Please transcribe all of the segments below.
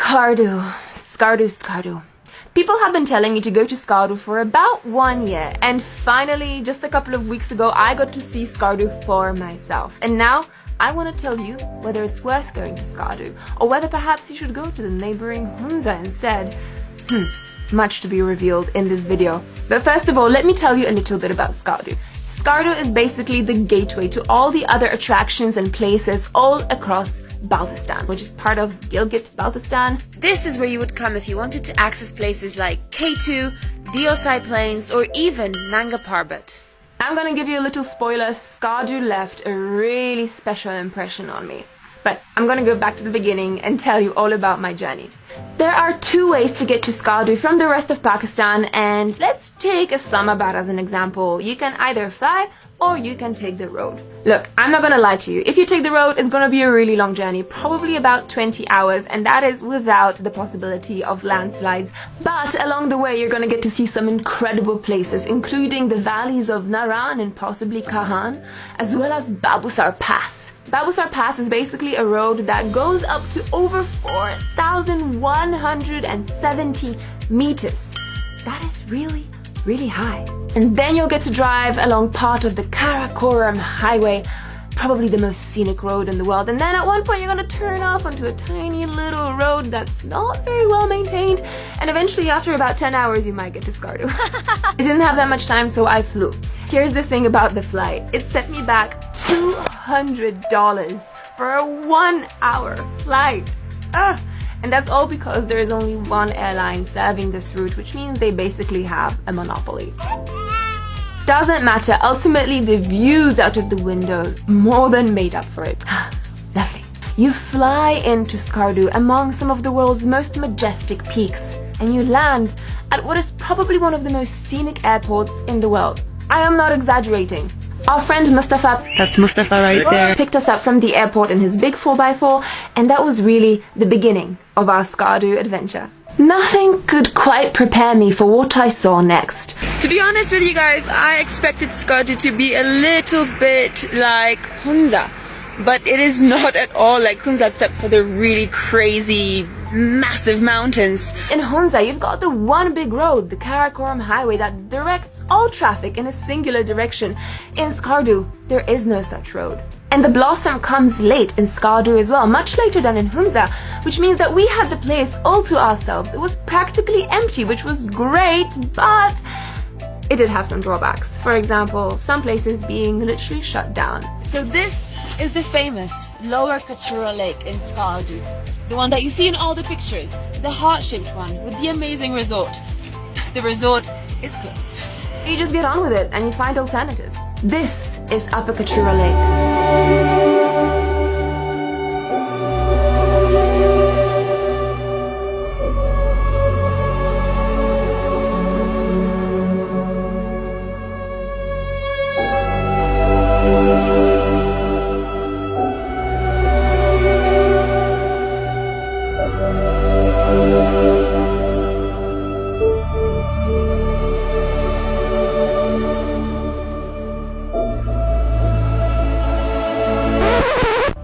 Skardu. People have been telling me to go to Skardu for about 1 year, and finally, just a couple of weeks ago, I got to see Skardu for myself. And now, I want to tell you whether it's worth going to Skardu, or whether perhaps you should go to the neighboring Hunza instead. Much to be revealed in this video. But first of all, let me tell you a little bit about Skardu. Skardu is basically the gateway to all the other attractions and places all across Baltistan, which is part of Gilgit Baltistan. This is where you would come if you wanted to access places like K2, Diosai Plains, or even Nanga Parbat. I'm gonna give you a little spoiler. Skardu left a really special impression on me. But I'm gonna go back to the beginning and tell you all about my journey. There are 2 ways to get to Skardu from the rest of Pakistan, and let's take Islamabad as an example. You can either fly or you can take the road. Look, I'm not gonna lie to you. If you take the road, it's gonna be a really long journey, probably about 20 hours, and that is without the possibility of landslides. But along the way, you're gonna get to see some incredible places, including the valleys of Naran and possibly Kahan, as well as Babusar Pass. Babusar Pass is basically a road that goes up to over 4,170 meters. That is really high. And then you'll get to drive along part of the Karakoram Highway, probably the most scenic road in the world. And then at one point you're gonna turn off onto a tiny little road that's not very well maintained. And eventually after about 10 hours you might get to Skardu. I didn't have that much time, so I flew. Here's the thing about the flight. It set me back $200 for a 1-hour flight. And that's all because there is only one airline serving this route, which means they basically have a monopoly. Doesn't matter, ultimately the views out of the window more than made up for it. Lovely. You fly into Skardu among some of the world's most majestic peaks, and you land at what is probably one of the most scenic airports in the world. I am not exaggerating. Our friend Mustafa, that's Mustafa right there, picked us up from the airport in his big 4x4, and that was really the beginning of our Skardu adventure. Nothing could quite prepare me for what I saw next. To be honest with you guys, I expected Skardu to be a little bit like Hunza, but it is not at all like Hunza except for the really crazy massive mountains. In Hunza, you've got the one big road, the Karakoram Highway, that directs all traffic in a singular direction. In Skardu, there is no such road. And the blossom comes late in Skardu as well, much later than in Hunza, which means that we had the place all to ourselves. It was practically empty, which was great, but it did have some drawbacks. For example, some places being literally shut down. So this is the famous Lower Kachura Lake in Skardu. The one that you see in all the pictures, the heart-shaped one with the amazing resort. The resort is closed. You just get on with it and you find alternatives. This is Upper Kachura Lake.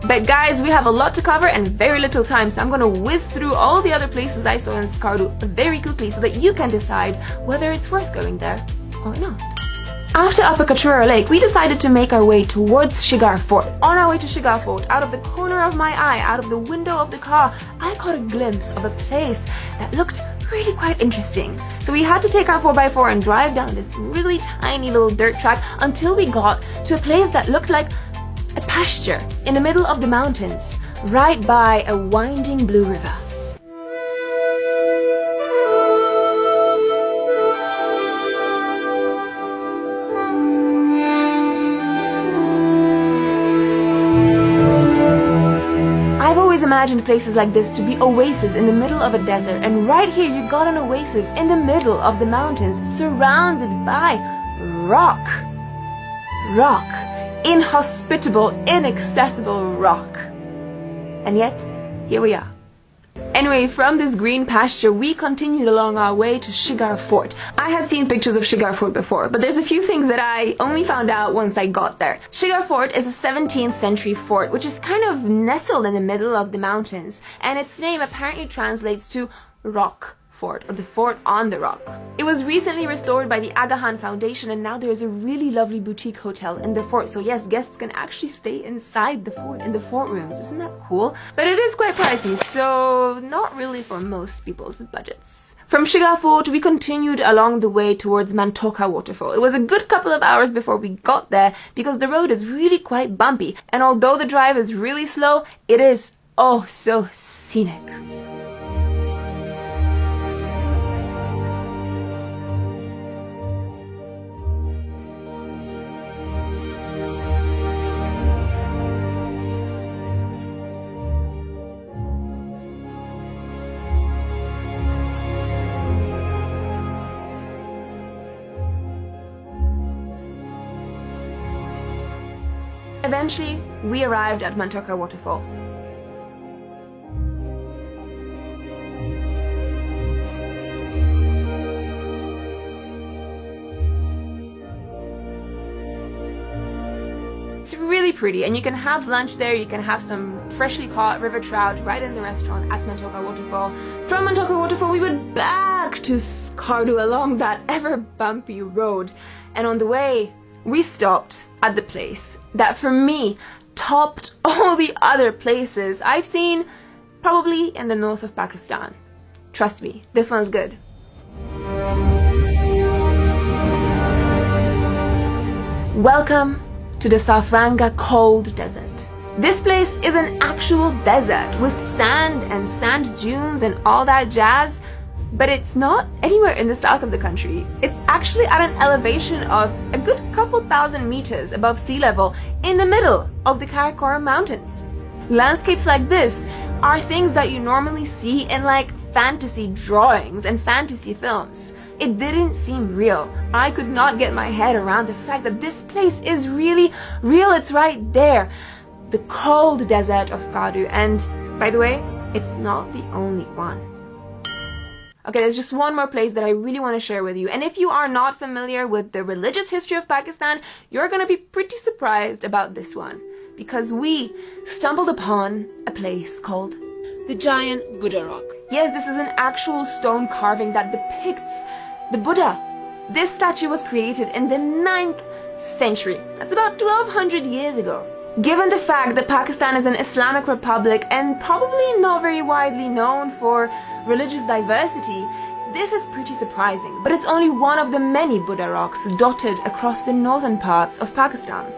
But guys, we have a lot to cover and very little time, so I'm gonna whiz through all the other places I saw in Skardu very quickly so that you can decide whether it's worth going there or not. After Upper Kachura Lake, we decided to make our way towards Shigar Fort. On our way to Shigar Fort, out of the corner of my eye, out of the window of the car, I caught a glimpse of a place that looked really quite interesting. So we had to take our 4x4 and drive down this really tiny little dirt track until we got to a place that looked like a pasture in the middle of the mountains, right by a winding blue river. I've always imagined places like this to be oases in the middle of a desert, and right here you got an oasis in the middle of the mountains, surrounded by rock. Rock. Inhospitable, inaccessible rock. And yet, here we are. Anyway, from this green pasture, we continued along our way to Shigar Fort. I had seen pictures of Shigar Fort before, but there's a few things that I only found out once I got there. Shigar Fort is a 17th century fort, which is kind of nestled in the middle of the mountains, and its name apparently translates to rock fort, or the fort on the rock. It was recently restored by the Agahan Foundation, and now there's a really lovely boutique hotel in the fort. So yes, guests can actually stay inside the fort, in the fort rooms. Isn't that cool? But it is quite pricey, so not really for most people's budgets. From Shigar Fort, we continued along the way towards Mantoka Waterfall. It was a good couple of hours before we got there because the road is really quite bumpy, and although the drive is really slow, it is oh so scenic. Eventually, we arrived at Mantoka Waterfall. It's really pretty, and you can have lunch there. You can have some freshly caught river trout right in the restaurant at Mantoka Waterfall. From Mantoka Waterfall, we went back to Skardu along that ever bumpy road, and on the way, we stopped at the place that for me topped all the other places I've seen probably in the north of Pakistan. Trust me, this one's good. Welcome to the Safranga cold desert. This place is an actual desert with sand and sand dunes and all that jazz. But it's not anywhere in the south of the country. It's actually at an elevation of a good couple thousand meters above sea level in the middle of the Karakoram Mountains. Landscapes like this are things that you normally see in like fantasy drawings and fantasy films. It didn't seem real. I could not get my head around the fact that this place is really real. It's right there. The cold desert of Skardu. And by the way, it's not the only one. Okay, there's just one more place that I really want to share with you. And if you are not familiar with the religious history of Pakistan, you're going to be pretty surprised about this one. Because we stumbled upon a place called the Giant Buddha Rock. Yes, this is an actual stone carving that depicts the Buddha. This statue was created in the 9th century. That's about 1200 years ago. Given the fact that Pakistan is an Islamic republic and probably not very widely known for religious diversity, this is pretty surprising. But it's only one of the many Buddha rocks dotted across the northern parts of Pakistan.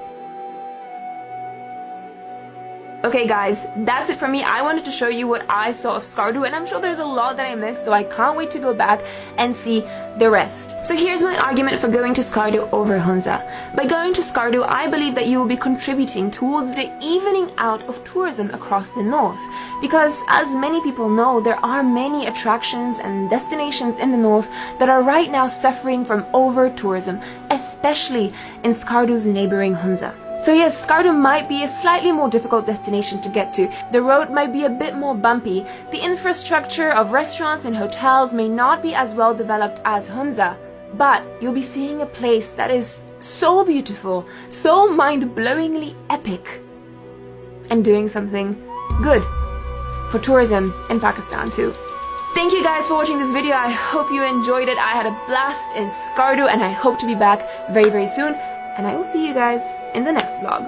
Okay guys, that's it from me. I wanted to show you what I saw of Skardu, and I'm sure there's a lot that I missed, so I can't wait to go back and see the rest. So here's my argument for going to Skardu over Hunza. By going to Skardu, I believe that you will be contributing towards the evening out of tourism across the north. Because as many people know, there are many attractions and destinations in the north that are right now suffering from over-tourism, especially in Skardu's neighboring Hunza. So yes, Skardu might be a slightly more difficult destination to get to. The road might be a bit more bumpy. The infrastructure of restaurants and hotels may not be as well developed as Hunza. But you'll be seeing a place that is so beautiful, so mind-blowingly epic, and doing something good for tourism in Pakistan too. Thank you guys for watching this video. I hope you enjoyed it. I had a blast in Skardu, and I hope to be back very, very soon. And I will see you guys in the next vlog.